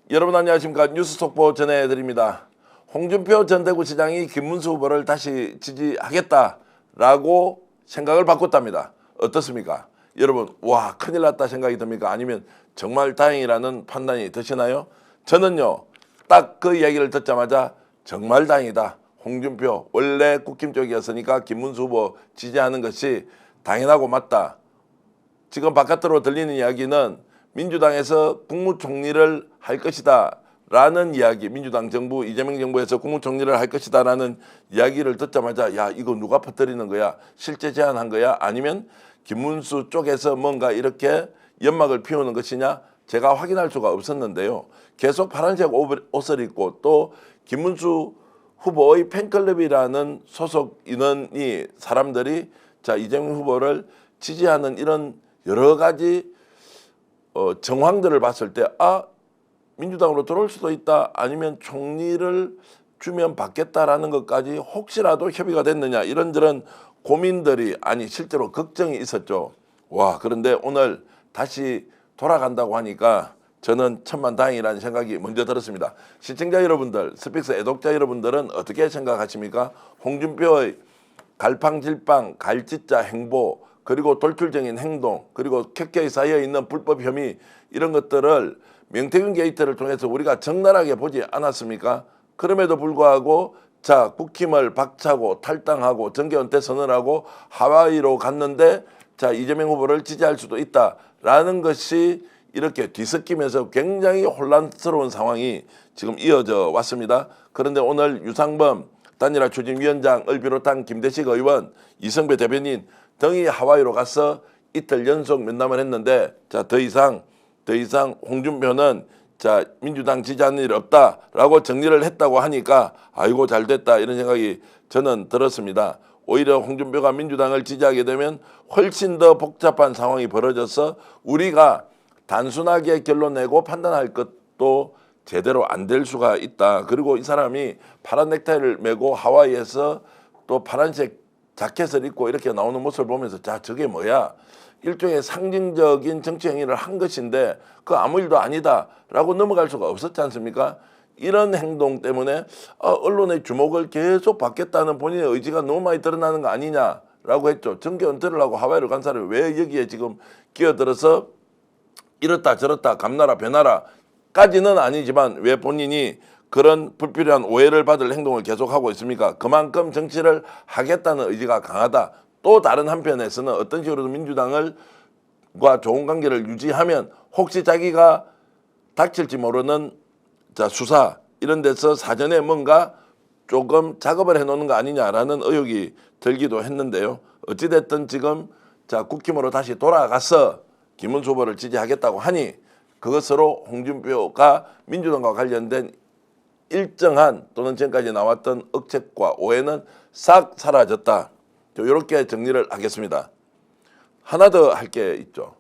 여러분 안녕하십니까. 뉴스 속보 전해드립니다. 홍준표 전 대구시장이 김문수 후보를 다시 지지하겠다라고 생각을 바꿨답니다. 어떻습니까? 여러분 와 큰일 났다 생각이 듭니까? 아니면 정말 다행이라는 판단이 드시나요? 저는요 딱 그 이야기를 듣자마자 정말 다행이다. 홍준표 원래 국힘 쪽이었으니까 김문수 후보 지지하는 것이 당연하고 맞다. 지금 바깥으로 들리는 이야기는 민주당에서 국무총리를 할 것이다 라는 이야기, 민주당 정부, 이재명 정부에서 국무총리를 할 것이다 라는 이야기를 듣자마자 야 이거 누가 퍼뜨리는 거야? 실제 제안한 거야? 아니면 김문수 쪽에서 뭔가 이렇게 연막을 피우는 것이냐? 제가 확인할 수가 없었는데요. 계속 파란색 옷을 입고 또 김문수 후보의 팬클럽이라는 소속 인원이 사람들이 자 이재명 후보를 지지하는 이런 여러 가지 정황들을 봤을 때 민주당으로 들어올 수도 있다 아니면 총리를 주면 받겠다라는 것까지 혹시라도 협의가 됐느냐 이런저런 고민들이 아니 실제로 걱정이 있었죠. 와 그런데 오늘 다시 돌아간다고 하니까 저는 천만다행이라는 생각이 먼저 들었습니다. 시청자 여러분들, 스픽스 애독자 여러분들은 어떻게 생각하십니까? 홍준표의 갈팡질팡, 갈짓자 행보 그리고 돌출적인 행동 그리고 켜켜이 쌓여있는 불법 혐의 이런 것들을 명태균 게이트를 통해서 우리가 적나라하게 보지 않았습니까? 그럼에도 불구하고 자 국힘을 박차고 탈당하고 정계 은퇴 선언하고 하와이로 갔는데 자 이재명 후보를 지지할 수도 있다라는 것이 이렇게 뒤섞이면서 굉장히 혼란스러운 상황이 지금 이어져 왔습니다. 그런데 오늘 유상범 단일화 추진위원장을 비롯한 김대식 의원, 이성배 대변인 등이 하와이로 가서 이틀 연속 면담을 했는데 자 더 이상 홍준표는 자 민주당 지지하는 일 없다라고 정리를 했다고 하니까 아이고 잘됐다 이런 생각이 저는 들었습니다. 오히려 홍준표가 민주당을 지지하게 되면 훨씬 더 복잡한 상황이 벌어져서 우리가 단순하게 결론 내고 판단할 것도 제대로 안 될 수가 있다. 그리고 이 사람이 파란 넥타이를 메고 하와이에서 또 파란색 자켓을 입고 이렇게 나오는 모습을 보면서 자 저게 뭐야? 일종의 상징적인 정치 행위를 한 것인데 그 아무 일도 아니다라고 넘어갈 수가 없었지 않습니까? 이런 행동 때문에 언론의 주목을 계속 받겠다는 본인의 의지가 너무 많이 드러나는 거 아니냐라고 했죠. 정계 은퇴를 하고 하와이를 간 사람이 왜 여기에 지금 끼어들어서 이렇다 저렇다 감나라 배나라까지는 아니지만 왜 본인이 그런 불필요한 오해를 받을 행동을 계속하고 있습니까? 그만큼 정치를 하겠다는 의지가 강하다. 또 다른 한편에서는 어떤 식으로든 민주당과 좋은 관계를 유지하면 혹시 자기가 닥칠지 모르는 자 수사 이런 데서 사전에 뭔가 조금 작업을 해놓는 거 아니냐라는 의혹이 들기도 했는데요. 어찌됐든 지금 자 국힘으로 다시 돌아가서 김문수 후보를 지지하겠다고 하니 그것으로 홍준표가 민주당과 관련된 일정한 또는 지금까지 나왔던 억측과 오해는 싹 사라졌다. 이렇게 정리를 하겠습니다. 하나 더 할 게 있죠.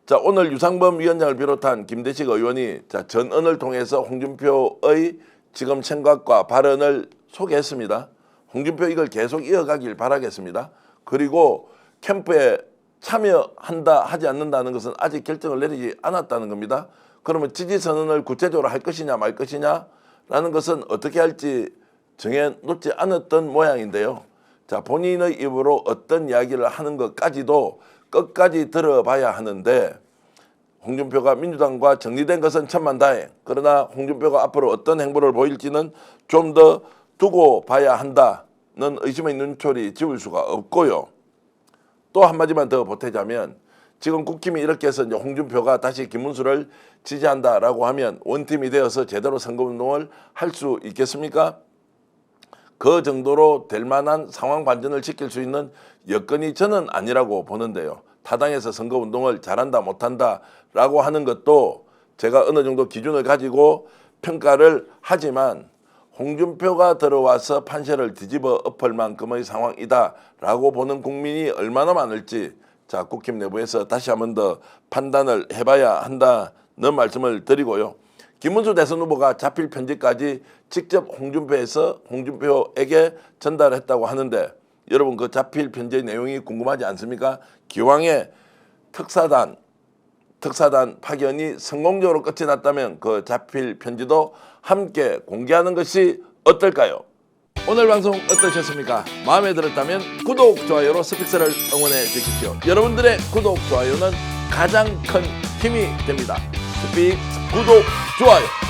자 오늘 유상범 위원장을 비롯한 김대식 의원이 자 전언을 통해서 홍준표의 지금 생각과 발언을 소개했습니다. 홍준표 이걸 계속 이어가길 바라겠습니다. 그리고 캠프에 참여한다 하지 않는다는 것은 아직 결정을 내리지 않았다는 겁니다. 그러면 지지선언을 구체적으로 할 것이냐 말 것이냐 라는 것은 어떻게 할지 정해놓지 않았던 모양인데요. 자 본인의 입으로 어떤 이야기를 하는 것까지도 끝까지 들어봐야 하는데 홍준표가 민주당과 정리된 것은 천만다행. 그러나 홍준표가 앞으로 어떤 행보를 보일지는 좀 더 두고 봐야 한다는 의심의 눈초리 지울 수가 없고요. 또 한마디만 더 보태자면 지금 국힘이 이렇게 해서 이제 홍준표가 다시 김문수를 지지한다라고 하면 원팀이 되어서 제대로 선거운동을 할 수 있겠습니까? 그 정도로 될 만한 상황 반전을 시킬 수 있는 여건이 저는 아니라고 보는데요. 타당해서 선거운동을 잘한다 못한다라고 하는 것도 제가 어느 정도 기준을 가지고 평가를 하지만 홍준표가 들어와서 판세를 뒤집어 엎을 만큼의 상황이다라고 보는 국민이 얼마나 많을지 자 국힘 내부에서 다시 한번 더 판단을 해봐야 한다는 말씀을 드리고요. 김문수 대선 후보가 자필 편지까지 직접 홍준표에게 전달했다고 하는데 여러분 그 자필 편지의 내용이 궁금하지 않습니까? 기왕에 특사단 파견이 성공적으로 끝이 났다면 그 자필 편지도 함께 공개하는 것이 어떨까요? 오늘 방송 어떠셨습니까? 마음에 들었다면 구독, 좋아요로 스픽스를 응원해 주십시오. 여러분들의 구독, 좋아요는 가장 큰 힘이 됩니다. 스픽스 구독, 좋아요.